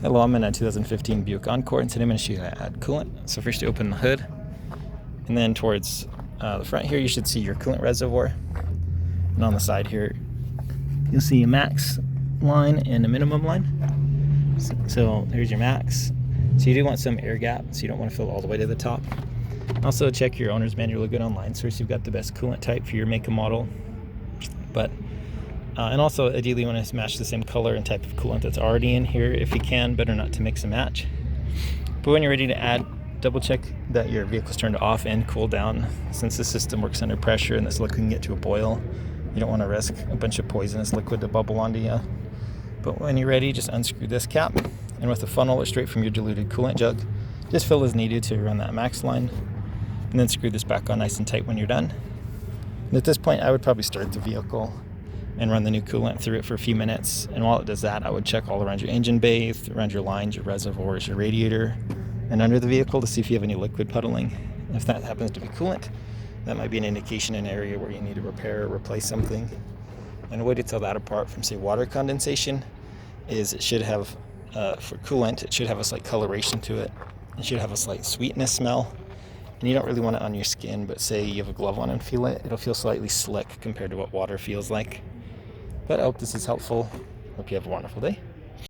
Hello, I'm in a 2015 Buick Encore, and today I'm going to show you how to add coolant. So first you open the hood, and then towards the front here you should see your coolant reservoir. And on the side here you'll see a max line and a minimum line. So here's your max. So you do want some air gap, so you don't want to fill all the way to the top. Also check your owner's manual really good online, so you've got the best coolant type for your make and model. And also ideally you want to match the same color and type of coolant that's already in here if you can. Better not to mix and match. But when you're ready to add, double check that your vehicle's turned off and cooled down. Since the system works under pressure and this liquid can get to a boil, you don't want to risk a bunch of poisonous liquid to bubble onto you. But when you're ready, just unscrew this cap, and with a funnel or straight from your diluted coolant jug, just fill as needed to run that max line, and then screw this back on nice and tight when you're done. And at this point I would probably start the vehicle and run the new coolant through it for a few minutes. And while it does that, I would check all around your engine bay, around your lines, your reservoirs, your radiator, and under the vehicle to see if you have any liquid puddling. If that happens to be coolant, that might be an indication in an area where you need to repair or replace something. And a way to tell that apart from, say, water condensation is it should have, for coolant, it should have a slight coloration to it. It should have a slight sweetness smell. And you don't really want it on your skin, but say you have a glove on and feel it, it'll feel slightly slick compared to what water feels like. But I hope this is helpful. Hope you have a wonderful day.